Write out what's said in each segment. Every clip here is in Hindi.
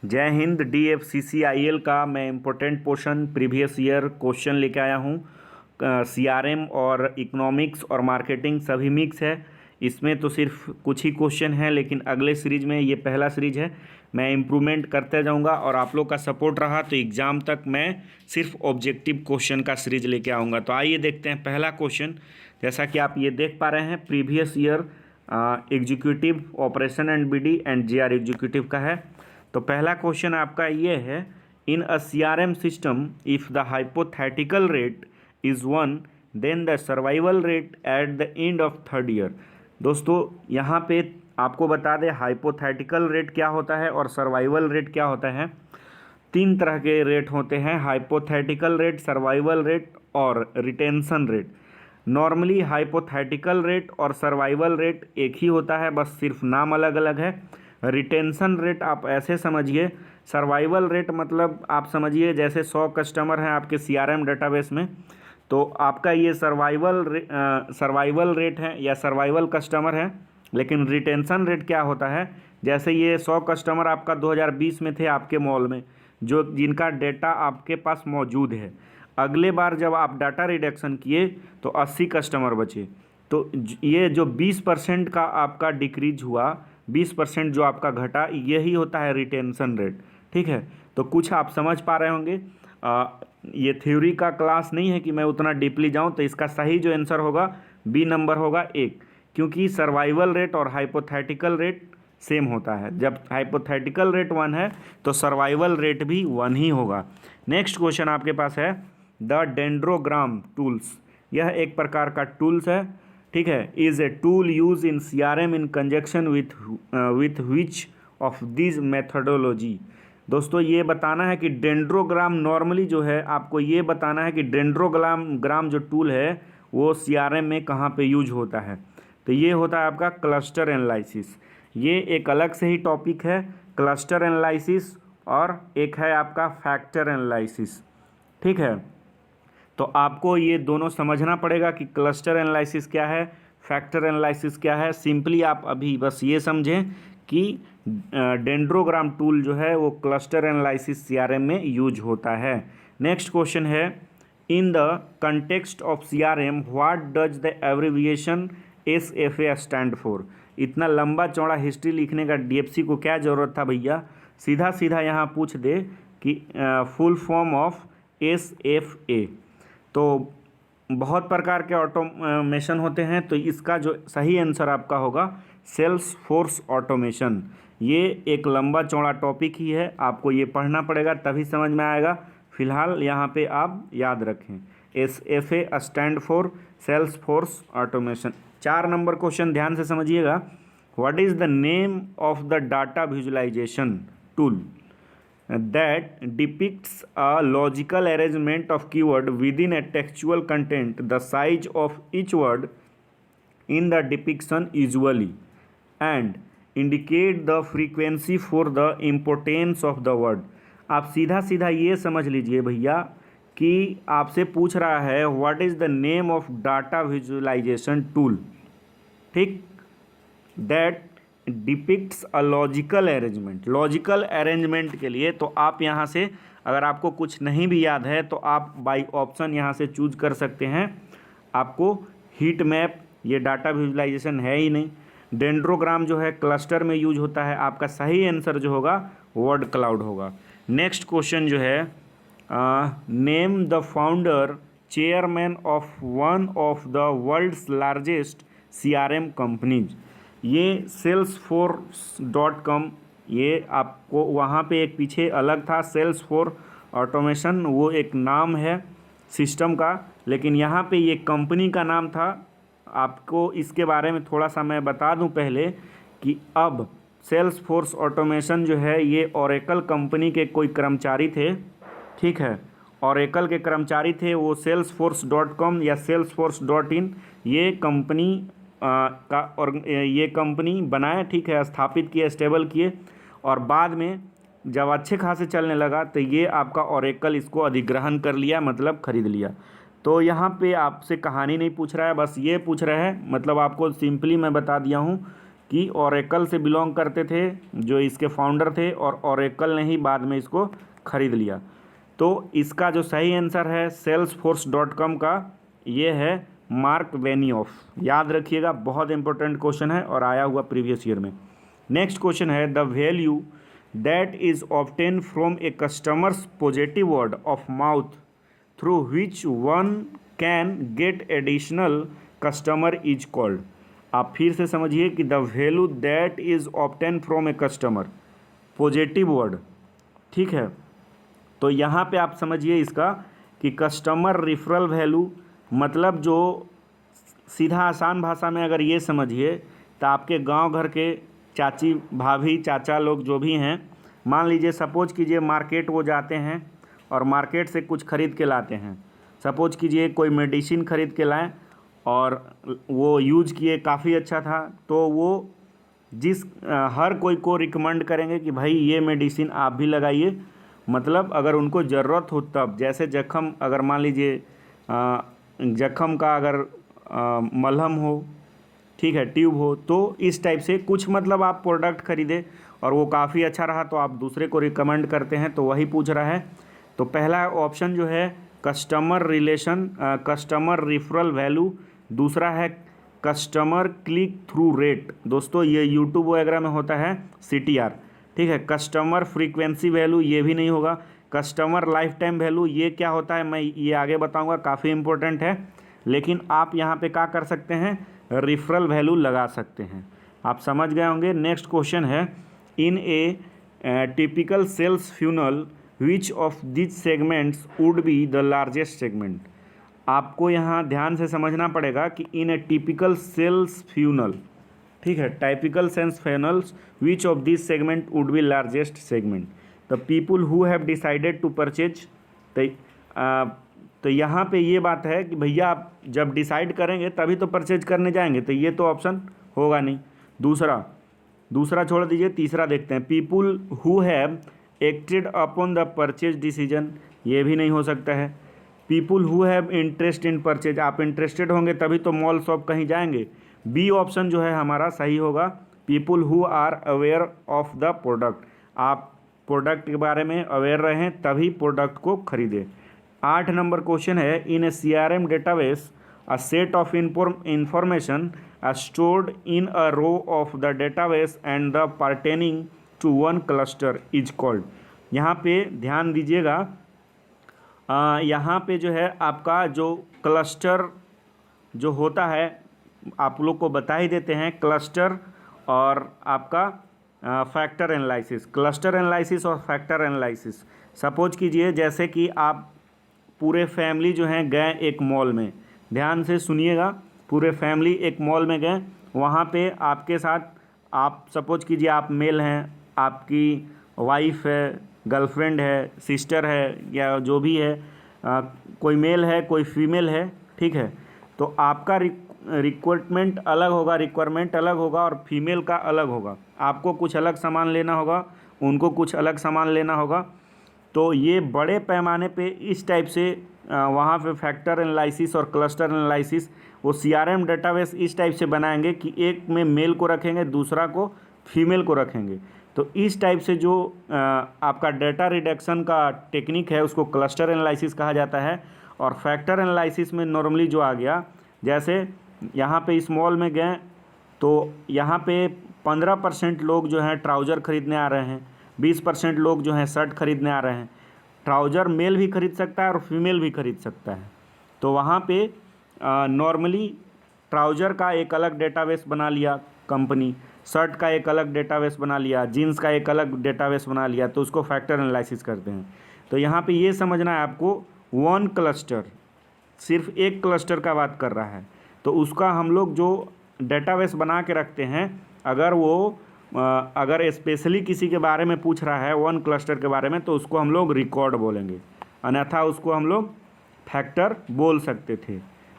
जय हिंद। DFCCIL का मैं important portion previous year question लेके आया हूँ। CRM और इकोनॉमिक्स और मार्केटिंग सभी मिक्स है। इसमें तो सिर्फ कुछ ही क्वेश्चन हैं, लेकिन अगले सीरीज में ये पहला सीरीज है। मैं इम्प्रूवमेंट करते जाऊँगा और आप लोग का सपोर्ट रहा तो एग्ज़ाम तक मैं सिर्फ ऑब्जेक्टिव क्वेश्चन का सीरीज लेके आऊँगा। तो आइए देखते हैं पहला क्वेश्चन। जैसा कि आप ये देख पा रहे हैं, previous year executive operation and BD and GR executive का है। तो पहला क्वेश्चन आपका ये है, in a CRM system if the hypothetical rate is 1 then the survival rate at the end of third year. दोस्तों यहाँ पे आपको बता दें हाइपोथेटिकल रेट क्या होता है और सर्वाइवल रेट क्या होता है। तीन तरह के रेट होते हैं, हाइपोथेटिकल रेट, सर्वाइवल रेट और retention rate. Normally hypothetical rate और सर्वाइवल रेट एक ही होता है, बस सिर्फ नाम अलग अलग है। रिटेंशन रेट आप ऐसे समझिए, सर्वाइवल रेट मतलब आप समझिए जैसे 100 कस्टमर हैं आपके CRM डेटाबेस में, तो आपका ये सर्वाइवल रेट है या सर्वाइवल कस्टमर है। लेकिन रिटेंशन रेट क्या होता है, जैसे ये 100 कस्टमर आपका 2020 में थे आपके मॉल में, जो जिनका डेटा आपके पास मौजूद है। अगले बार जब आप डाटा रिडक्शन किए तो 80 कस्टमर बचे, तो ये जो 20% का आपका डिक्रीज हुआ, 20% जो आपका घटा, यही होता है रिटेंशन रेट। ठीक है, तो कुछ आप समझ पा रहे होंगे। ये थ्योरी का क्लास नहीं है कि मैं उतना डीपली जाऊं, तो इसका सही जो आंसर होगा B नंबर होगा 1, क्योंकि सर्वाइवल रेट और हाइपोथेटिकल रेट सेम होता है। जब हाइपोथेटिकल रेट 1 है तो सर्वाइवल रेट भी 1 ही होगा। नेक्स्ट क्वेश्चन आपके पास है, द डेंड्रोग्राम टूल्स, यह एक प्रकार का टूल्स है। ठीक है, is a tool use in CRM in conjunction with which of this methodology. दोस्तों ये बताना है कि डेंड्रोग्राम नॉर्मली जो है, आपको ये बताना है कि डेंड्रोग्राम जो टूल है वो CRM में कहाँ पे यूज होता है। तो ये होता है आपका क्लस्टर एनालिसिस। ये एक अलग से ही टॉपिक है, क्लस्टर एनालिसिस, और एक है आपका फैक्टर एनालिसिस। ठीक है, तो आपको ये दोनों समझना पड़ेगा कि क्लस्टर एनालिसिस क्या है, फैक्टर एनालिसिस क्या है। सिंपली आप अभी बस ये समझें कि डेंड्रोग्राम टूल जो है वो क्लस्टर एनालिसिस CRM में यूज होता है। नेक्स्ट क्वेश्चन है, in the context of CRM what does the abbreviation SFA stand for. इतना लंबा चौड़ा हिस्ट्री लिखने का DFC को क्या ज़रूरत था भैया, सीधा सीधा यहाँ पूछ दे कि फुल फॉर्म ऑफ SFA। तो बहुत प्रकार के ऑटोमेशन होते हैं, तो इसका जो सही आंसर आपका होगा सेल्स फोर्स ऑटोमेशन। ये एक लंबा चौड़ा टॉपिक ही है, आपको ये पढ़ना पड़ेगा तभी समझ में आएगा। फिलहाल यहाँ पे आप याद रखें, SFA stand for sales force automation. 4 number question ध्यान से समझिएगा, what is the name of the data visualisation tool that depicts a logical arrangement of keyword within a textual content, the size of each word in the depiction usually, and indicate the frequency for the importance of the word। आप सीधा सीधा ये समझ लीजिए भैया कि आपसे पूछ रहा है what is the name of data visualisation tool, ठीक, that depicts a logical arrangement. Logical arrangement के लिए तो आप यहाँ से, अगर आपको कुछ नहीं भी याद है तो आप बाय ऑप्शन यहाँ से चूज कर सकते हैं। आपको हीट मैप, ये डाटा विजुअलाइजेशन है ही नहीं। डेंड्रोग्राम जो है क्लस्टर में यूज होता है। आपका सही आंसर जो होगा वर्ड क्लाउड होगा। नेक्स्ट क्वेश्चन जो है, name the founder chairman of one of the world's largest CRM companies. ये salesforce.com, ये आपको वहाँ पे एक पीछे अलग था सेल्सफोर्स ऑटोमेशन, वो एक नाम है सिस्टम का, लेकिन यहाँ पे ये कंपनी का नाम था। आपको इसके बारे में थोड़ा सा मैं बता दूँ पहले कि अब सेल्सफोर्स ऑटोमेशन जो है ये ओरेकल कंपनी के कोई कर्मचारी थे। ठीक है, ओरेकल के कर्मचारी थे, वो salesforce.com या salesforce.in ये कंपनी और ये कंपनी बनाए, ठीक है, स्थापित किए, स्टेबल किए, और बाद में जब अच्छे खासे चलने लगा तो ये आपका ओरेकल इसको अधिग्रहण कर लिया, मतलब ख़रीद लिया। तो यहाँ पे आपसे कहानी नहीं पूछ रहा है, बस ये पूछ रहा है, मतलब आपको सिंपली मैं बता दिया हूँ कि ओरेकल से बिलोंग करते थे जो इसके फाउंडर थे, और ओरेकल ने ही बाद में इसको ख़रीद लिया। तो इसका जो सही आंसर है salesforce.com का, ये है मार्क बेनियोफ। याद रखिएगा, बहुत इंपॉर्टेंट क्वेश्चन है और आया हुआ प्रीवियस ईयर में। नेक्स्ट क्वेश्चन है the value that is obtain from A customers positive word of mouth through which one can get additional customer is called. आप फिर से समझिए कि the value that is obtain from a customer, positive word, ठीक है। तो यहाँ पे आप समझिए इसका कि कस्टमर रिफरल वैल्यू मतलब जो सीधा आसान भाषा में अगर ये समझिए तो आपके गांव घर के चाची भाभी चाचा लोग जो भी हैं, मान लीजिए सपोज कीजिए मार्केट वो जाते हैं और मार्केट से कुछ ख़रीद के लाते हैं। सपोज कीजिए कोई मेडिसिन ख़रीद के लाएं और वो यूज किए, काफ़ी अच्छा था, तो वो हर कोई को रिकमेंड करेंगे कि भाई ये मेडिसिन आप भी लगाइए। मतलब अगर उनको ज़रूरत हो तब, जैसे जख्म, अगर मान लीजिए जख्म का अगर मलहम हो, ठीक है, ट्यूब हो, तो इस टाइप से कुछ मतलब आप प्रोडक्ट खरीदे और वो काफ़ी अच्छा रहा तो आप दूसरे को रिकमेंड करते हैं, तो वही पूछ रहा है। तो पहला ऑप्शन जो है customer relation, customer referral value, दूसरा है कस्टमर क्लिक थ्रू रेट। दोस्तों ये यूट्यूब वगैरह में होता है CTR, ठीक है। कस्टमर फ्रीक्वेंसी वैल्यू ये भी नहीं होगा। कस्टमर लाइफ टाइम वैल्यू ये क्या होता है मैं ये आगे बताऊंगा, काफ़ी इंपॉर्टेंट है। लेकिन आप यहाँ पे क्या कर सकते हैं, रिफरल वैल्यू लगा सकते हैं। आप समझ गए होंगे। नेक्स्ट क्वेश्चन है in a typical sales funnel which of this segments would be the largest segment. आपको यहाँ ध्यान से समझना पड़ेगा कि in a typical sales funnel, ठीक है, typical sales funnels which of this segment would be largest segment. The people who have decided to purchase. तो यहाँ पे ये बात है कि भैया आप जब डिसाइड करेंगे तभी तो परचेज करने जाएंगे, तो ये तो ऑप्शन होगा नहीं। दूसरा छोड़ दीजिए, तीसरा देखते हैं। People who have acted upon the purchase decision, ये भी नहीं हो सकता है। People who have interest in purchase, आप इंटरेस्टेड होंगे तभी तो मॉल शॉप कहीं जाएंगे। बी ऑप्शन जो है हमारा सही होगा, people who are aware of the product, आप प्रोडक्ट के बारे में अवेयर रहें तभी प्रोडक्ट को खरीदें। 8 नंबर क्वेश्चन है in A CRM database a set of information stored in a row of the database and the pertaining to one cluster is called। यहाँ पे ध्यान दीजिएगा, यहाँ पे जो है आपका जो क्लस्टर जो होता है आप लोग को बता ही देते हैं, क्लस्टर और आपका फैक्टर एनालिसिस। क्लस्टर एनालिसिस और फैक्टर एनालिसिस, सपोज कीजिए जैसे कि आप पूरे फैमिली जो हैं गए एक मॉल में, ध्यान से सुनिएगा, पूरे फैमिली एक मॉल में गए, वहाँ पे आपके साथ, आप सपोज कीजिए आप मेल हैं, आपकी वाइफ है, गर्लफ्रेंड है, सिस्टर है, या जो भी है, कोई मेल है कोई फीमेल है, ठीक है। तो आपका रिक्वायरमेंट अलग होगा और फीमेल का अलग होगा। आपको कुछ अलग सामान लेना होगा, उनको कुछ अलग सामान लेना होगा। तो ये बड़े पैमाने पे इस टाइप से वहाँ पे फैक्टर एनालिसिस और क्लस्टर एनालिसिस, वो CRM डेटाबेस इस टाइप से बनाएंगे कि एक में मेल को रखेंगे, दूसरा को फीमेल को रखेंगे। तो इस टाइप से जो आपका डेटा रिडक्शन का टेक्निक है उसको क्लस्टर एनालिसिस कहा जाता है। और फैक्टर एनालिसिस में नॉर्मली जो आ गया, जैसे यहाँ पे इस मॉल में गए तो यहाँ पे 15% लोग जो हैं ट्राउज़र ख़रीदने आ रहे हैं, 20% लोग जो हैं शर्ट ख़रीदने आ रहे हैं। ट्राउज़र मेल भी ख़रीद सकता है और फीमेल भी ख़रीद सकता है। तो वहाँ पे नॉर्मली ट्राउज़र का एक अलग डेटाबेस बना लिया कंपनी, शर्ट का एक अलग डेटाबेस बना लिया, जीन्स का एक अलग डेटाबेस बना लिया, तो उसको फैक्टर एनालिसिस करते हैं। तो यहाँ पे ये समझना है आपको, वन क्लस्टर, सिर्फ एक क्लस्टर का बात कर रहा है, तो उसका हम लोग जो डेटाबेस बना के रखते हैं, अगर स्पेशली किसी के बारे में पूछ रहा है वन क्लस्टर के बारे में, तो उसको हम लोग रिकॉर्ड बोलेंगे, अन्यथा उसको हम लोग फैक्टर बोल सकते थे।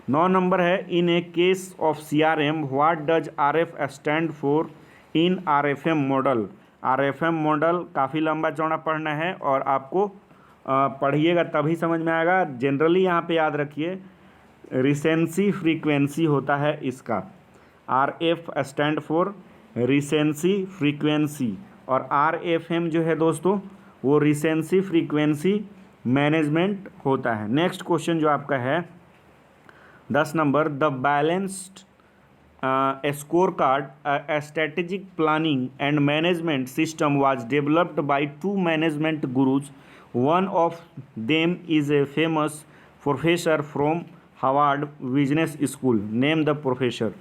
9 नंबर है in a case of CRM what does RF stand for in RFM model. RFM model काफ़ी लंबा चौड़ा पढ़ना है और आपको पढ़िएगा तभी समझ में आएगा। जनरली यहाँ पे याद रखिए रिसेंसी फ्रीक्वेंसी होता है इसका। RF stand for recency frequency, और RFM जो है दोस्तों वो रिसेंसी फ्रीक्वेंसी मैनेजमेंट होता है। नेक्स्ट क्वेश्चन जो आपका है 10 number, the balanced score card strategic planning and management system was developed by 2 management gurus, one of them is a famous professor from Harvard business school, name the professor.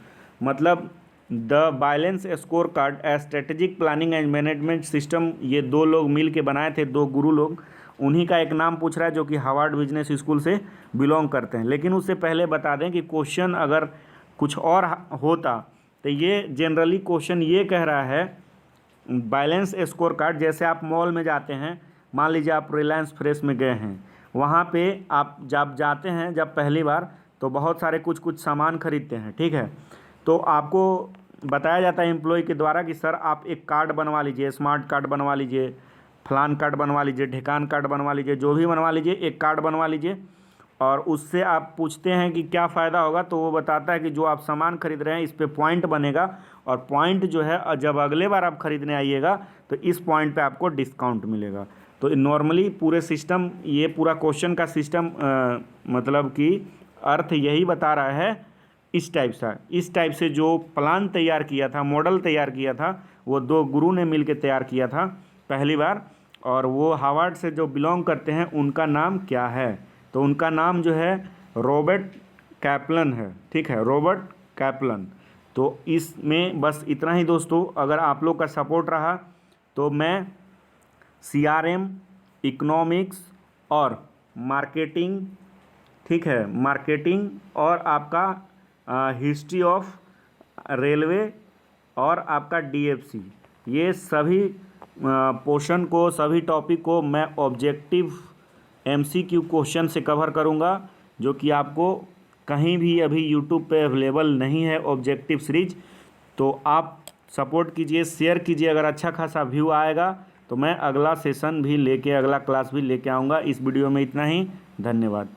मतलब the balance score card strategic planning and management system ये 2 लोग मिल के बनाए थे, 2 गुरु लोग, उन्हीं का एक नाम पूछ रहा है जो कि हार्वर्ड बिजनेस स्कूल से बिलोंग करते हैं। लेकिन उससे पहले बता दें कि क्वेश्चन अगर कुछ और होता तो ये जनरली क्वेश्चन ये कह रहा है बैलेंस स्कोर कार्ड, जैसे आप मॉल में जाते हैं, मान लीजिए आप रिलायंस फ्रेश में गए हैं, वहाँ पे आप जब जाते हैं जब पहली बार तो बहुत सारे कुछ सामान खरीदते हैं, ठीक है। तो आपको बताया जाता है एम्प्लॉय के द्वारा कि सर आप एक कार्ड बनवा लीजिए, स्मार्ट कार्ड बनवा लीजिए, फलान कार्ड बनवा लीजिए, ढेकान कार्ड बनवा लीजिए, जो भी बनवा लीजिए, एक कार्ड बनवा लीजिए। और उससे आप पूछते हैं कि क्या फ़ायदा होगा, तो वो बताता है कि जो आप सामान खरीद रहे हैं इस पे पॉइंट बनेगा, और पॉइंट जो है जब अगले बार आप खरीदने आइएगा तो इस पॉइंट पे आपको डिस्काउंट मिलेगा। तो नॉर्मली पूरे सिस्टम, ये पूरा क्वेश्चन का सिस्टम मतलब कि अर्थ यही बता रहा है इस टाइप से जो प्लान तैयार किया था, मॉडल तैयार किया था, वो 2 गुरु ने मिल के तैयार किया था पहली बार, और वो हार्वर्ड से जो बिलोंग करते हैं उनका नाम क्या है, तो उनका नाम जो है रॉबर्ट कैपलन है, ठीक है, रॉबर्ट कैपलन। तो इसमें बस इतना ही दोस्तों, अगर आप लोग का सपोर्ट रहा तो मैं CRM, इकोनॉमिक्स और मार्केटिंग, ठीक है, मार्केटिंग और आपका हिस्ट्री ऑफ रेलवे और आपका DFC, ये सभी पोर्शन को, सभी टॉपिक को मैं ऑब्जेक्टिव MCQ क्वेश्चन से कवर करूँगा, जो कि आपको कहीं भी अभी यूट्यूब पे अवेलेबल नहीं है ऑब्जेक्टिव सीरीज। तो आप सपोर्ट कीजिए, शेयर कीजिए, अगर अच्छा खासा व्यू आएगा तो मैं अगला सेशन भी लेके, अगला क्लास भी लेके आऊँगा। इस वीडियो में इतना ही, धन्यवाद।